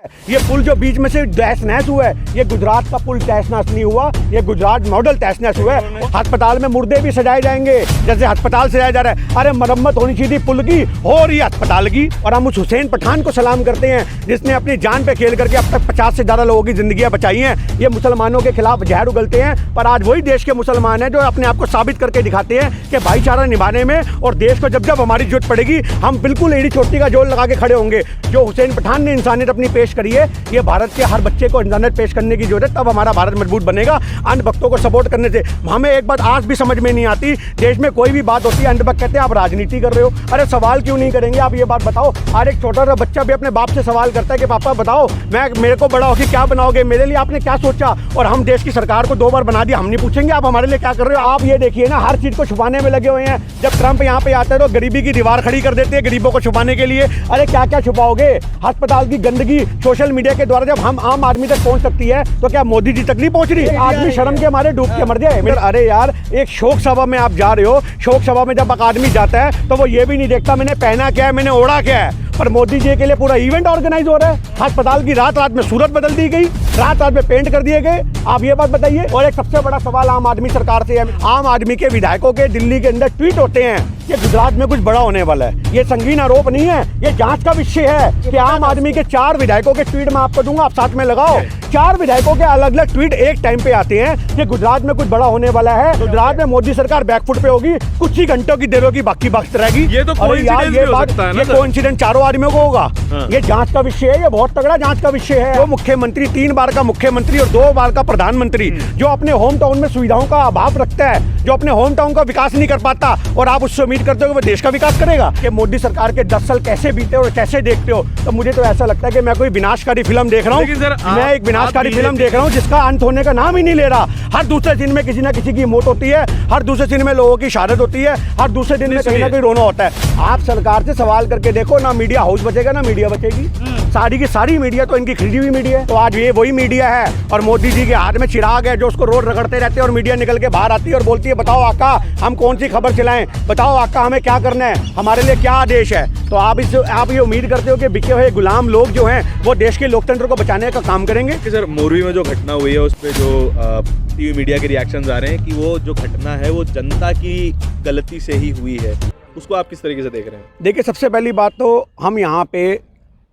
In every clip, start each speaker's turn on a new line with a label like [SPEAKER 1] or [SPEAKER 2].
[SPEAKER 1] ये पुल जो बीच में से तहस नहस हुआ है, ये गुजरात का पुल तहस नहस नहीं हुआ, ये गुजरात मॉडल तहस नहस हुआ है। अस्पताल में मुर्दे भी सजाए जाएंगे जैसे अस्पताल सजाया जा रहा है। अरे मरम्मत होनी चाहिए पुल की, हो रही है अस्पताल की। और हम उस हुसैन पठान को सलाम करते हैं जिसने अपनी जान पे खेल करके अब तक 50 से ज़्यादा लोगों की जिंदगियां बचाई हैं। ये मुसलमानों के खिलाफ जहर उगलते हैं, पर आज वही देश के मुसलमान हैं जो अपने आप को साबित करके दिखाते हैं कि भाईचारा निभाने में और देश को जब जब हमारी जरूरत पड़ेगी हम बिल्कुल एड़ी चोटी का जोर लगा के खड़े होंगे। जो हुसैन पठान ने इंसानियत अपनी पेश करी है, ये भारत के हर बच्चे को इंसानियत पेश करने की जरूरत, तब हमारा भारत मजबूत बनेगा। अन्य भक्तों को सपोर्ट करने से हमें एक बात आज भी समझ में नहीं आती, देश में कोई भी बात होती है अन्य भक्त कहते हैं आप राजनीति कर रहे हो। अरे सवाल क्यों नहीं करेंगे आप, ये बात बताओ। हर एक छोटा सा बच्चा भी अपने बाप से सवाल करता है कि पापा बताओ मेरे को बड़ा होकर क्या बनाओगे, मेरे लिए आपने क्या सोचा। और हम देश की सरकार को 2 बार बना दिया, हम नहीं पूछेंगे आप हमारे लिए क्या कर रहे हो। आप ये देखिए ना, हर चीज को छुपाने में लगे हुए हैं। जब ट्रंप यहाँ पे आते हैं तो गरीबी की दीवार खड़ी कर देते हैं गरीबों को छुपाने के लिए। अरे क्या क्या छुपाओगे, अस्पताल की गंदगी सोशल मीडिया के द्वारा जब हम आम आदमी तक पहुंच सकती है तो क्या मोदी जी तक नहीं पहुंच रही। आदमी शर्म के मारे डूब के मर जाए। अरे यार, एक शोक सभा में आप जा रहे हो, शोक सभा में जब एक आदमी जाता है तो वो ये भी नहीं देखता मैंने पहना क्या है, मैंने ओढ़ा क्या है। पर मोदी जी के लिए पूरा इवेंट ऑर्गेनाइज हो रहा है। अस्पताल की रात रात में सूरत बदल दी गई, रात रात में पेंट कर दिए गए। आप ये बात बताइए। और एक सबसे बड़ा सवाल आम आदमी सरकार से है, आम आदमी के विधायकों के दिल्ली के अंदर ट्वीट होते हैं कि गुजरात में कुछ बड़ा होने वाला है। ये संगीन आरोप नहीं है, ये जांच का विषय है कि आम आदमी के 4 विधायकों के ट्वीट मैं आपको दूंगा, आप साथ में लगाओ। 4 विधायकों के अलग अलग ट्वीट एक टाइम पे आते हैं कि गुजरात में कुछ बड़ा होने वाला है, गुजरात में मोदी सरकार बैकफुट पे होगी, कुछ ही घंटों की देर होगी, बाकी वक्त रहेगी।
[SPEAKER 2] ये तो कोइंसिडेंस भी हो सकता है ना,
[SPEAKER 1] ये कोइंसिडेंस 4 आदमियों को होगा। ये जांच का विषय है, ये बहुत तगड़ा जांच का विषय है। जो मुख्यमंत्री 3 बार का मुख्यमंत्री और 2 बार का प्रधानमंत्री जो अपने होम टाउन में सुविधाओं का अभाव रखता है, जो अपने होम टाउन का विकास नहीं कर पाता, और आप उससे उम्मीद करते हो कि वो देश का विकास करेगा। कि मोदी सरकार के 10 साल कैसे बीते और कैसे देखते हो, तो मुझे तो ऐसा लगता है कि मैं कोई विनाशकारी फिल्म देख रहा हूँ। मैं एक विनाशकारी फिल्म देख रहा हूँ जिसका अंत होने का नाम ही नहीं ले रहा। हर दूसरे दिन में किसी ना किसी की मौत होती है, हर दूसरे दिन में लोगों की शहादत होती है, हर दूसरे दिन में कहीं ना कहीं रोना होता है। आप सरकार से सवाल करके देखो, ना मीडिया हाउस बचेगा ना मीडिया बचेगी। सारी की सारी मीडिया तो इनकी खरीदी हुई मीडिया है। तो आज ये वही मीडिया है और मोदी जी के हाथ में चिराग है जो उसको रोड रगड़ते रहते हैं और मीडिया निकल के बाहर आती है और बोलती है बताओ आका हम कौन सी खबर चलाएं, बताओ आका हमें क्या करना है, हमारे लिए क्या आदेश है। तो आप ये उम्मीद करते हो कि बिके हुए गुलाम लोग जो हैं वो देश के लोकतंत्र को बचाने का काम करेंगे।
[SPEAKER 2] कि सर मोरवी में जो घटना हुई है उस पर जो टीवी मीडिया के रिएक्शंस आ रहे हैं कि वो जो घटना है वो जनता की गलती से ही हुई है, उसको आप किस तरीके से देख रहे हैं?
[SPEAKER 1] देखिए, सबसे पहली बात तो हम यहाँ पे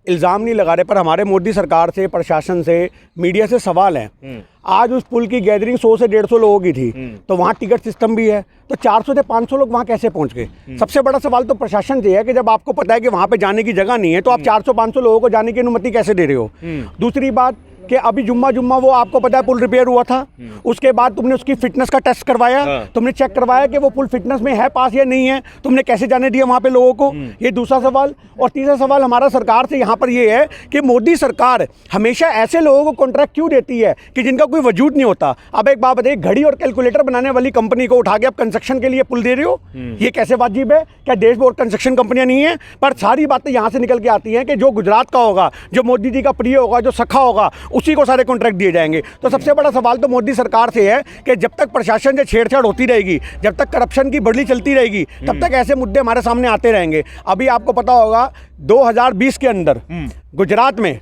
[SPEAKER 1] इल्ज़ाम नहीं लगा रहे, पर हमारे मोदी सरकार से, प्रशासन से, मीडिया से सवाल है। आज उस पुल की गैदरिंग 100 से 150 लोगों की थी, तो वहाँ टिकट सिस्टम भी है, तो 400 से 500 लोग वहाँ कैसे पहुँच गए? सबसे बड़ा सवाल तो प्रशासन से है कि जब आपको पता है कि वहाँ पे जाने की जगह नहीं है तो आप 400-500 लोगों को जाने की अनुमति कैसे दे रहे हो? दूसरी बात कि अभी जुम्मा वो आपको पता है पुल रिपेयर हुआ था, उसके बाद तुमने उसकी फिटनेस का टेस्ट करवाया, तुमने चेक करवाया कि वो पुल फिटनेस में है, पास या नहीं है, तुमने कैसे जाने दिया वहाँ पे लोगों को? ये दूसरा सवाल। और तीसरा सवाल हमारा सरकार से यहाँ पर ये है कि मोदी सरकार हमेशा ऐसे लोगों को कॉन्ट्रैक्ट क्यों देती है कि जिनका कोई वजूद नहीं होता। अब एक बात बताइए, घड़ी और कैलकुलेटर बनाने वाली कंपनी को उठा के आप कंस्ट्रक्शन के लिए पुल दे रहे हो, ये कैसे वाजिब है? क्या देश में और कंस्ट्रक्शन कंपनियां नहीं है? पर सारी बातें यहाँ से निकल के आती हैं कि जो गुजरात का होगा, जो मोदी जी का प्रिय होगा, जो सखा होगा, उसी को सारे कॉन्ट्रैक्ट दिए जाएंगे। तो सबसे बड़ा सवाल तो मोदी सरकार से है कि जब तक प्रशासन से छेड़छाड़ होती रहेगी, जब तक करप्शन की बढ़ी चलती रहेगी, तब तक ऐसे मुद्दे हमारे सामने आते रहेंगे। अभी आपको पता होगा 2020 के अंदर गुजरात में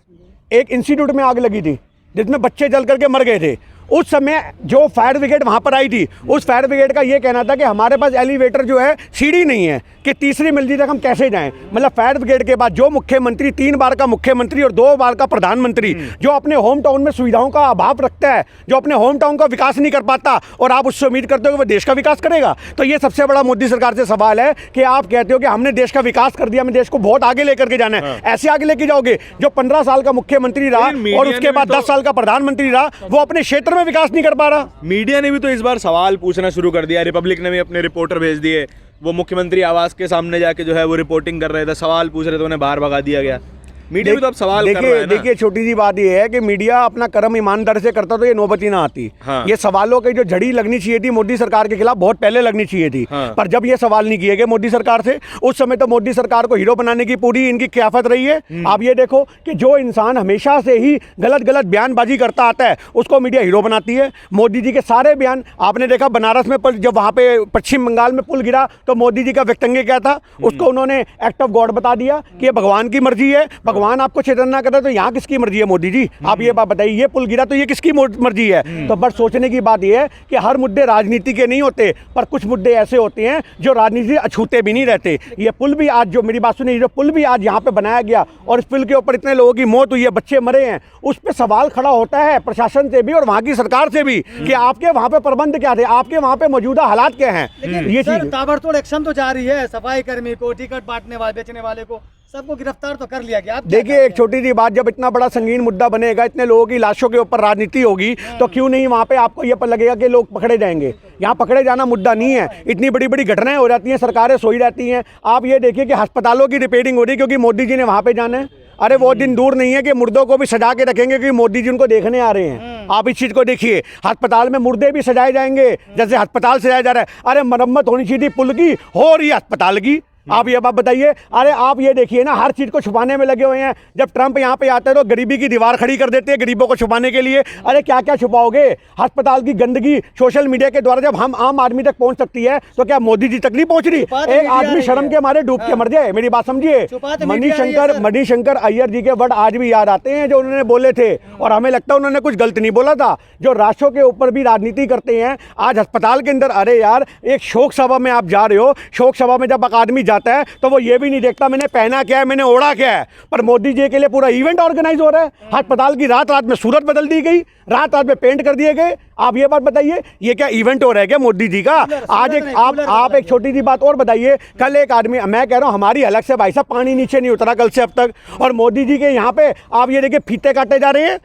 [SPEAKER 1] एक इंस्टीट्यूट में आग लगी थी जिसमें बच्चे जल करके मर गए थे। उस समय जो फायर ब्रिगेड वहाँ पर आई थी, उस फायर ब्रिगेड का ये कहना था कि हमारे पास एलिवेटर जो है, सीढ़ी नहीं है कि तीसरी मंजिल तक हम कैसे जाएं। मतलब फायर ब्रिगेड के बाद जो मुख्यमंत्री 3 बार का मुख्यमंत्री और 2 बार का प्रधानमंत्री जो अपने होम टाउन में सुविधाओं का अभाव रखता है, जो अपने होम टाउन का विकास नहीं कर पाता, और आप उससे उम्मीद करते हो कि वो देश का विकास करेगा। तो ये सबसे बड़ा मोदी सरकार से सवाल है कि आप कहते हो कि हमने देश का विकास कर दिया, हमें देश को बहुत आगे लेकर के जाना है। ऐसे आगे लेके जाओगे जो 15 साल का मुख्यमंत्री रहा और उसके बाद 10 साल का प्रधानमंत्री रहा, वो अपने क्षेत्र में विकास नहीं कर पा रहा।
[SPEAKER 2] मीडिया ने भी तो इस बार सवाल पूछना शुरू कर दिया, रिपब्लिक ने भी अपने रिपोर्टर भेज दिए, वो मुख्यमंत्री आवास के सामने जाके जो है वो रिपोर्टिंग कर रहे थे, सवाल पूछ रहे थे, उन्हें बाहर भगा दिया गया। मीडिया भी तो अब सवाल कर रहा है ना। देखिए,
[SPEAKER 1] छोटी सी बात ये है कि मीडिया अपना कर्म ईमानदारी से करता तो ये नौबत ही ना आती। ये सवालों की जो झड़ी लगनी चाहिए थी मोदी सरकार के खिलाफ बहुत पहले लगनी चाहिए थी। पर जब ये सवाल नहीं किए गए मोदी सरकार से, उस समय तो मोदी सरकार को हीरो बनाने की पूरी इनकी क्याफत रही है। आप ये देखो कि जो इंसान हमेशा से ही गलत गलत बयानबाजी करता आता है उसको मीडिया हीरो बनाती है। मोदी जी के सारे बयान आपने देखा, बनारस में जब वहाँ पे पश्चिम बंगाल में पुल गिरा तो मोदी जी का व्यक्तव्य क्या था, उसको उन्होंने एक्ट ऑफ गॉड बता दिया कि ये भगवान की मर्जी है, भगवान आपको चेतन ना करे तो यहाँ किसकी मर्जी है मोदी जी? आप ये बात बताइए, ये पुल गिरा तो ये किसकी मर्जी है? तो बस सोचने की बात ये है कि हर मुद्दे राजनीति के नहीं होते, पर कुछ मुद्दे ऐसे होते हैं जो राजनीति अछूते भी नहीं रहते। ये पुल भी आज, जो मेरी बात सुनिए, जो पुल भी आज यहाँ पे बनाया गया और इस पुल के ऊपर इतने लोगों की मौत हुई है, बच्चे मरे हैं, उस पर सवाल खड़ा होता है प्रशासन से भी और वहाँ की सरकार से भी कि आपके वहाँ पे प्रबंध क्या थे, आपके वहाँ पे मौजूदा हालात क्या हैं। ये चीज
[SPEAKER 3] ताबड़तोड़ एक्शन तो जारी है, सफाई कर्मी को, टिकट बांटने वाले, बेचने वाले को, सबको गिरफ्तार तो कर लिया गया। आप
[SPEAKER 1] देखिए, एक छोटी सी बात, जब इतना बड़ा संगीन मुद्दा बनेगा, इतने लोगों की लाशों के ऊपर राजनीति होगी, तो क्यों नहीं वहाँ पे आपको ये लगेगा कि लोग पकड़े जाएंगे? यहाँ पकड़े जाना मुद्दा नहीं है। इतनी बड़ी बड़ी घटनाएं हो जाती हैं, सरकारें सोई रहती हैं। आप ये देखिए कि अस्पतालों की रिपेयरिंग हो रही है क्योंकि मोदी जी ने वहाँ पे जाना है। अरे वो दिन दूर नहीं है कि मुर्दों को भी सजा के रखेंगे क्योंकि मोदी जी उनको देखने आ रहे हैं। आप इस चीज को देखिए, अस्पताल में मुर्दे भी सजाए जाएंगे जैसे अस्पताल सजाया जा रहा है। अरे मरम्मत होनी चाहिए थी पुल की, हो रही है अस्पताल की। आप ये बात बताइए। अरे आप ये देखिए ना, हर चीज़ को छुपाने में लगे हुए हैं। जब ट्रंप यहाँ पे आते हैं तो गरीबी की दीवार खड़ी कर देते हैं गरीबों को छुपाने के लिए। अरे क्या क्या छुपाओगे? अस्पताल की गंदगी सोशल मीडिया के द्वारा जब हम आम आदमी तक पहुँच सकती है तो क्या मोदी जी तक नहीं पहुँच रही? एक आदमी शर्म के मारे डूब के मर जाए। मेरी बात समझिए। मणिशंकर अय्यर जी के वर्ड आज भी याद आते हैं जो उन्होंने बोले थे, और हमें लगता है उन्होंने कुछ गलत नहीं बोला था। जो राष्ट्रों के ऊपर भी राजनीति करते हैं, आज अस्पताल के अंदर, अरे यार एक शोक सभा में आप जा रहे हो, शोक सभा में जब एक आदमी जाता है तो वो ये भी नहीं देखता मैंने पहना क्या है, मैंने ओढ़ा क्या है, पर मोदी जी के लिए पूरा इवेंट ऑर्गेनाइज हो रहा है। अस्पताल की रात रात में सूरत बदल दी गई, रात रात में पेंट कर दिए गए। आप ये बात बताइए, ये क्या इवेंट हो रहा है क्या मोदी जी का? आज एक आप एक छोटी सी बात और बताइए। कल एक आदमी, मैं कह रहा हूँ हमारी अलग से भाई साहब पानी नीचे नहीं उतरा कल से अब तक, और मोदी जी के यहाँ पे आप ये देखिए फीते काटे जा रहे हैं,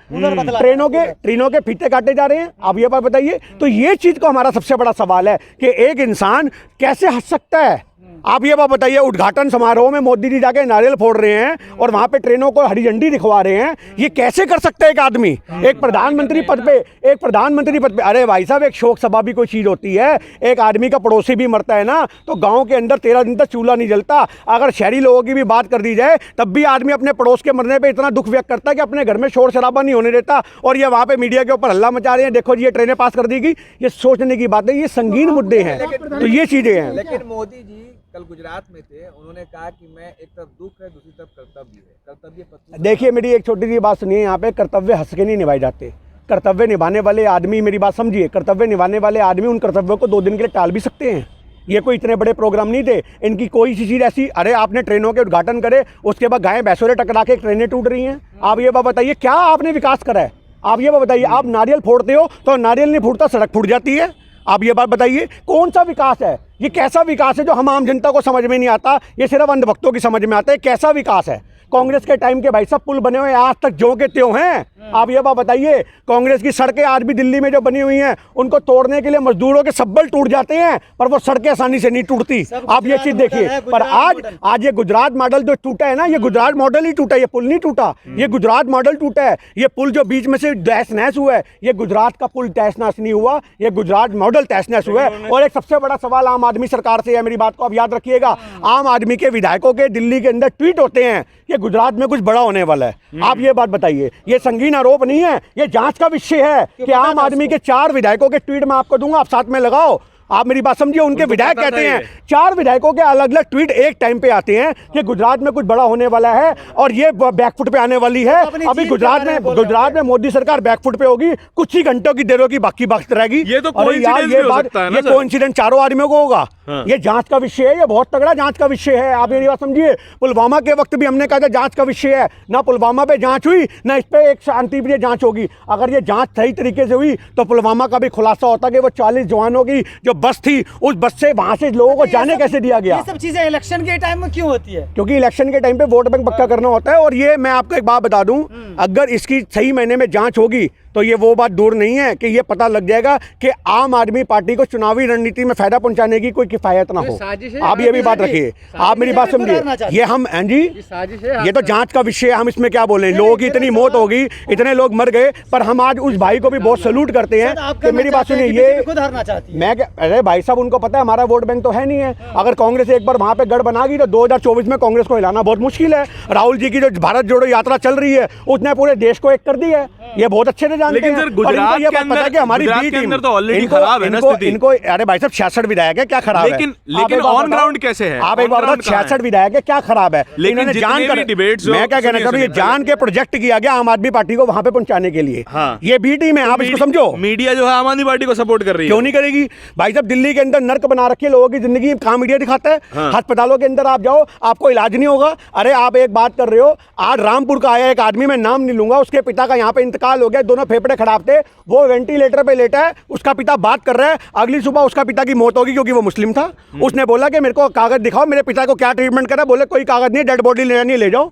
[SPEAKER 1] ट्रेनों के फीते काटे जा रहे हैं। आप ये बात बताइए। तो ये चीज को हमारा सबसे बड़ा सवाल है कि एक इंसान कैसे हंस सकता है? आप ये बात बताइए। उद्घाटन समारोह में मोदी जी जाके नारियल फोड़ रहे हैं और वहां पे ट्रेनों को हरी झंडी दिखवा रहे हैं। ये कैसे कर सकता है एक आदमी, एक प्रधानमंत्री पद पे? अरे भाई साहब, एक शोक सभा भी कोई चीज होती है। एक आदमी का पड़ोसी भी मरता है ना, तो गांव के अंदर 13 दिन तक चूल्हा नहीं जलता। अगर शहरी लोगों की भी बात कर दी जाए तब भी आदमी अपने पड़ोस के मरने पर इतना दुख व्यक्त करता है कि अपने घर में शोर शराबा नहीं होने देता, और ये वहां पे मीडिया के ऊपर हल्ला मचा रहे हैं, देखो जी ये ट्रेनें पास कर दी गई। ये सोचने की बात है, ये संगीन मुद्दे हैं। तो ये चीजें हैं।
[SPEAKER 4] लेकिन मोदी जी कल गुजरात में थे, उन्होंने कहा कि मैं एक तरफ दुख है, दूसरी तरफ कर्तव्य है, कर्तव्य पथ।
[SPEAKER 1] देखिए मेरी एक छोटी सी बात सुनिए, यहाँ पे कर्तव्य हंस के नहीं निभाए जाते। कर्तव्य निभाने वाले आदमी, मेरी बात समझिए, कर्तव्य निभाने वाले आदमी उन कर्तव्यों को 2 दिन के लिए टाल भी सकते हैं। ये कोई इतने बड़े प्रोग्राम नहीं थे, इनकी कोई सी चीज़ ऐसी। अरे आपने ट्रेनों के उद्घाटन करे, उसके बाद गायें भैंसों से टकरा के ट्रेनें टूट रही हैं। आप ये बात बताइए, क्या आपने विकास करा है? आप ये बात बताइए। आप नारियल फोड़ते हो तो नारियल नहीं फूटता, सड़क फूट जाती है। आप ये बात बताइए, कौन सा विकास है ये? कैसा विकास है जो हम आम जनता को समझ में नहीं आता? ये सिर्फ अंधभक्तों की समझ में आता है। कैसा विकास है? कांग्रेस के टाइम के भाई सब पुल बने हुए आज तक ज्यों के त्यों हैं। आप ये बात बताइए। कांग्रेस की सड़कें आज भी दिल्ली में जो बनी हुई हैं, उनको तोड़ने के लिए मजदूरों के सब्बल टूट जाते हैं, पर वो सड़कें आसानी से नहीं टूटती। आप ये चीज देखिए। पर आज ये गुजरात मॉडल जो टूटा है ना, ये गुजरात मॉडल ही टूटा, ये पुल नहीं टूटा, ये गुजरात मॉडल टूटा है। ये पुल जो बीच में से तहस नहस हुआ है, ये गुजरात का पुल तहस नहस नहीं हुआ, ये गुजरात मॉडल तहस नहस हुआ है। और एक सबसे बड़ा सवाल आम आदमी सरकार से है, मेरी बात को आप याद रखिएगा। आम आदमी के विधायकों के दिल्ली के अंदर ट्वीट होते हैं कि गुजरात में कुछ बड़ा होने वाला है। आप ये बात बताइए। ये संगीन आरोप नहीं है, ये जांच का विषय है कि आम आदमी के 4 विधायकों के ट्वीट में आपको दूंगा, आप साथ में लगाओ। आप मेरी बात समझिए। उनके विधायक कहते हैं, 4 विधायकों के अलग अलग ट्वीट एक टाइम पे आते हैं कि गुजरात में कुछ बड़ा होने वाला है और ये बैकफुट पे आने वाली है। अभी गुजरात में मोदी सरकार बैकफुट पे होगी, कुछ ही घंटों की देर होगी, बाकी वक्त रहेगी।
[SPEAKER 2] ये तो
[SPEAKER 1] कोइंसिडेंस चारों आदमियों को होगा। ये जांच का विषय है, ये बहुत तगड़ा जांच का विषय है। आप मेरी बात समझिए। पुलवामा के वक्त भी हमने कहा था जांच का विषय है, ना पुलवामा पे जांच हुई, ना इस पे एक शांतिप्रिय जांच होगी। अगर ये जांच सही तरीके से हुई तो पुलवामा का भी खुलासा होता कि वो 40 जवानों की जो बस थी, उस बस से वहां से लोगों को जाने कैसे दिया गया।
[SPEAKER 3] ये सब चीजें इलेक्शन के टाइम में क्यों होती है?
[SPEAKER 1] क्योंकि इलेक्शन के टाइम पे वोट बैंक पक्का करना होता है। और ये मैं आपको एक बात बता दूं, अगर इसकी सही महीने में जांच होगी तो ये वो बात दूर नहीं है कि ये पता लग जाएगा कि आम आदमी पार्टी को चुनावी रणनीति में फायदा पहुंचाने की कोई किफायत ना हो। आप ये भी बात रखिए, आप मेरी बात समझिए। ये हम जी, ये तो जांच का विषय है, हम इसमें क्या बोले। लोगों की इतनी मौत होगी, इतने लोग मर गए, पर हम आज उस भाई को भी बहुत सैल्यूट करते हैं कि मेरी बात सुनिए। ये
[SPEAKER 3] खुद हारना चाहती है।
[SPEAKER 1] मैं अरे भाई साहब, उनको पता है हमारा वोट बैंक तो है नहीं है। अगर कांग्रेस एक बार वहां पे गढ़ बना गई तो 2024 में कांग्रेस को हिलाना बहुत मुश्किल है। राहुल जी की जो भारत जोड़ो यात्रा चल रही है, उसने पूरे देश को एक कर दी है। ये बहुत अच्छे से जानते
[SPEAKER 2] लेकिन
[SPEAKER 1] हैं।
[SPEAKER 2] सर,
[SPEAKER 1] और
[SPEAKER 2] गुजरात
[SPEAKER 1] इनको ये
[SPEAKER 2] के
[SPEAKER 1] बात पता है कि
[SPEAKER 2] अंदर-
[SPEAKER 1] हमारी
[SPEAKER 2] गुजरात
[SPEAKER 1] बी
[SPEAKER 2] के
[SPEAKER 1] टीम
[SPEAKER 2] अंदर तो already खराब है ना स्थिति।
[SPEAKER 1] इनको अरे भाई साहब 66 विधायक है, क्या खराब है?
[SPEAKER 2] लेकिन
[SPEAKER 1] आप एक बात
[SPEAKER 2] on
[SPEAKER 1] बताओ,
[SPEAKER 2] ground कैसे है?
[SPEAKER 1] आप एक
[SPEAKER 2] On
[SPEAKER 1] बात बताओ,
[SPEAKER 2] ground कहाँ है?
[SPEAKER 1] 66 विधायक है, क्या खराब है?
[SPEAKER 2] लेकिन
[SPEAKER 1] इन्होंने
[SPEAKER 2] जितने
[SPEAKER 1] जानकर-
[SPEAKER 2] भी debates
[SPEAKER 1] मैं क्या कहना चाह रहा हूँ, ये जान के प्रोजेक्ट किया गया आम आदमी पार्टी को वहां पे पहुंचाने के लिए।
[SPEAKER 2] हाँ।
[SPEAKER 1] ये बी टीम है, आप इसको समझो।
[SPEAKER 2] मीडिया जो है आम आदमी पार्टी को सपोर्ट कर रही है।
[SPEAKER 1] क्यों नहीं करेगी भाई साहब? दिल्ली के अंदर नर्क बना रखी है लोगों की जिंदगी, कहाँ मीडिया दिखाता है?
[SPEAKER 2] हाँ।
[SPEAKER 1] अस्पतालों के अंदर आप जाओ, आपको इलाज नहीं होगा। अरे आप एक बात कर रहे हो, आज रामपुर का आया एक आदमी, मैं नाम नहीं लूंगा, उसके पिता का यहाँ पे इंतकाल हो गया, दोनों फेफड़े खराब थे, वो वेंटिलेटर पे लेटा है, उसका पिता बात कर रहा है, अगली सुबह उसका पिता की मौत होगी क्योंकि वो मुस्लिम था। उसने बोला कि मेरे को कागज दिखाओ, मेरे पिता को क्या ट्रीटमेंट करा, बोले कोई कागज नहीं, डेड बॉडी ले जानी, ले जाओ।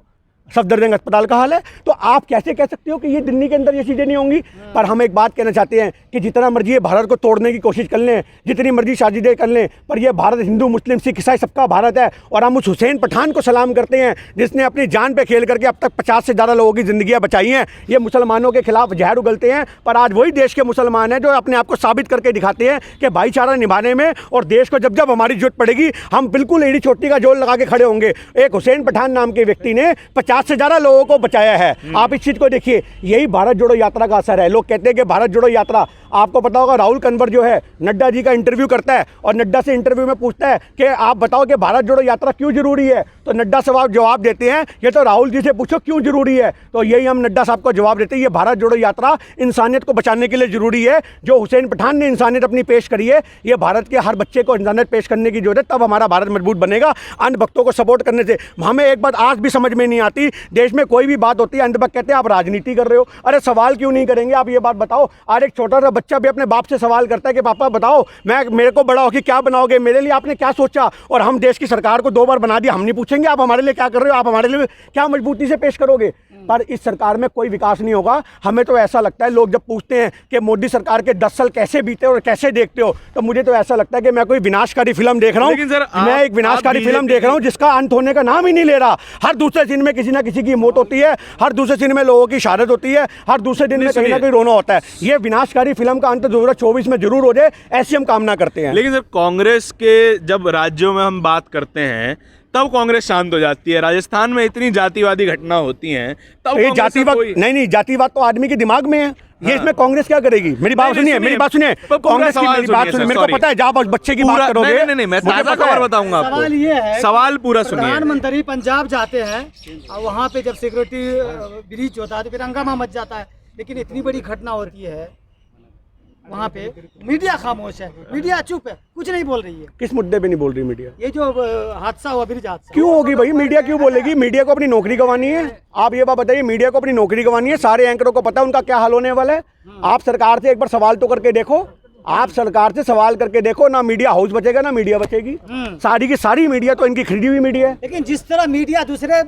[SPEAKER 1] सफदरजंग अस्पताल का हाल है। तो आप कैसे कह सकते हो कि ये दिल्ली के अंदर ये चीज़ें नहीं होंगी? पर हम एक बात कहना चाहते हैं कि जितना मर्जी ये भारत को तोड़ने की कोशिश कर लें, जितनी मर्जी साजिशें कर लें, पर ये भारत हिंदू मुस्लिम सिख ईसाई सबका भारत है। और हम उस हुसैन पठान को सलाम करते हैं जिसने अपनी जान पे खेल करके अब तक 50 से ज़्यादा लोगों की ज़िंदगियाँ बचाई हैं। ये मुसलमानों के खिलाफ जहर उगलते हैं, पर आज वही देश के मुसलमान हैं जो अपने आप को साबित करके दिखाते हैं कि भाईचारा निभाने में और देश को जब जब हमारी जरूरत पड़ेगी हम बिल्कुल एड़ी चोटी का जोड़ लगा के खड़े होंगे। एक हुसैन पठान नाम के व्यक्ति ने 50 से ज़्यादा लोगों को बचाया है। आप इस चीज को देखिए, यही भारत जोड़ो यात्रा का असर है। लोग कहते हैं कि भारत जोड़ो यात्रा, आपको पता होगा राहुल कन्वर जो है नड्डा जी का इंटरव्यू करता है और नड्डा से इंटरव्यू में पूछता है कि आप बताओ कि भारत जोड़ो यात्रा क्यों जरूरी है, तो नड्डा साहब जवाब देते हैं ये तो राहुल जी से पूछो क्यों जरूरी है। तो यही हम नड्डा साहब को जवाब देते हैं, ये भारत जोड़ो यात्रा इंसानियत को बचाने के लिए जरूरी है। जो हुसैन पठान ने इंसानियत अपनी पेश करी है, ये भारत के हर बच्चे को इंसानियत पेश करने की जरूरत है, तब हमारा भारत मजबूत बनेगा। अन्य भक्तों को सपोर्ट करने से हमें एक बात आज भी समझ में नहीं आती, देश में कोई भी बात होती है अंधभक्त कहते हैं आप राजनीति कर रहे हो। अरे सवाल क्यों नहीं करेंगे? आप ये बात बताओ। आज एक छोटा सा बच्चा भी अपने बाप से सवाल करता है कि पापा बताओ मेरे को बड़ा होकर क्या बनाओगे, मेरे लिए आपने क्या सोचा? और हम देश की सरकार को 2 बार बना दिया, हम नहीं पूछेंगे आप हमारे लिए क्या कर रहे हो, आप हमारे लिए क्या मजबूती से पेश करोगे? पर इस सरकार में कोई विकास नहीं होगा। हमें तो ऐसा लगता है, लोग जब पूछते हैं कि मोदी सरकार के 10 साल कैसे बीते और कैसे देखते हो, तो मुझे तो ऐसा लगता है कि मैं कोई विनाशकारी फिल्म देख रहा हूँ। मैं एक विनाशकारी फिल्म देख रहा हूँ जिसका अंत होने का नाम ही नहीं ले रहा। हर दूसरे दिन में किसी ना किसी की मौत होती है, हर दूसरे दिन में लोगों की शहादत होती है, हर दूसरे दिन में कहीं ना कहीं रोना होता है। ये विनाशकारी फिल्म का अंत 2024 में जरूर हो जाए, ऐसी हम कामना करते हैं।
[SPEAKER 2] लेकिन सर, कांग्रेस के जब राज्यों में हम बात करते हैं तब कांग्रेस शांत हो जाती है। राजस्थान में इतनी जातिवादी घटना होती हैं तब
[SPEAKER 1] ये
[SPEAKER 2] कांग्रेस का
[SPEAKER 1] जातिवाद
[SPEAKER 2] कोई-
[SPEAKER 1] नहीं, जातिवाद तो आदमी के दिमाग में है। ये इसमें कांग्रेस क्या करेगी? मेरी बात सुनिए, मेरी बात सुनिए। कांग्रेस की मेरी बात सुनिए, मेरे को पता है जहाँ बच्चे की बात करोगे।
[SPEAKER 2] नहीं, मैं ताज़ा खबर बताऊंगा आपको।
[SPEAKER 3] सवाल ये है,
[SPEAKER 2] सवाल पूरा सुनिए।
[SPEAKER 3] प्रधानमंत्री पंजाब जाते हैं और वहाँ पे जब सिक्योरिटी ब्रीच होता है तो फिर हंगामा मच जाता है। लेकिन इतनी बड़ी घटना होती है वहाँ पे, मीडिया खामोश है, मीडिया चुप है, कुछ नहीं बोल रही है।
[SPEAKER 1] किस मुद्दे पे नहीं बोल रही मीडिया?
[SPEAKER 3] ये जो हादसा हुआ ब्रिज हादसा,
[SPEAKER 1] क्यों होगी भाई? मीडिया क्यों बोलेगी? मीडिया को अपनी नौकरी गंवानी है। आप ये बात बताइए, मीडिया को अपनी नौकरी गंवानी है। सारे एंकरों को पता है उनका क्या हाल होने वाला है। आप सरकार से एक बार सवाल तो करके देखो, आप सरकार से सवाल करके देखो, ना मीडिया हाउस बचेगा ना मीडिया बचेगी। सारी की सारी मीडिया तो इनकी खरीदी हुई मीडिया है।
[SPEAKER 3] लेकिन जिस तरह मीडिया दूसरे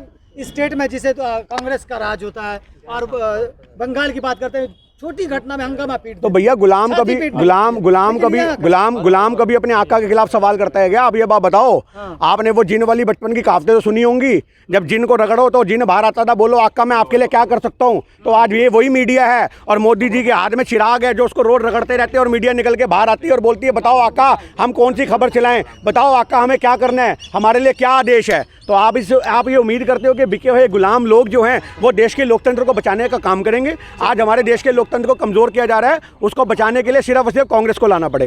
[SPEAKER 3] स्टेट में जिसे कांग्रेस का राज होता है और बंगाल की बात करते हैं, छोटी घटना में हंगामा पीट
[SPEAKER 1] तो भैया गुलाम कभी गुलाम कभी अपने आका के खिलाफ सवाल करता है क्या? आप ये बात बताओ। आपने वो जिन वाली बचपन की कहावतें तो सुनी होंगी, जब जिन को रगड़ो तो जिन बाहर आता था, बोलो आका मैं आपके लिए क्या कर सकता हूँ। तो आज ये वही मीडिया है और मोदी जी के हाथ में चिराग है जो उसको रोज रगड़ते रहते हैं और मीडिया निकल के बाहर आती है और बोलती है बताओ आका हम कौन सी खबर चलाएं, बताओ आका हमें क्या करना है, हमारे लिए क्या आदेश है। तो आप ये उम्मीद करते हो कि बिके हुए गुलाम लोग जो हैं वो देश के लोकतंत्र को बचाने का काम करेंगे? आज हमारे देश के लोकतंत्र को कमज़ोर किया जा रहा है, उसको बचाने के लिए सिर्फ और सिर्फ कांग्रेस को लाना पड़ेगा।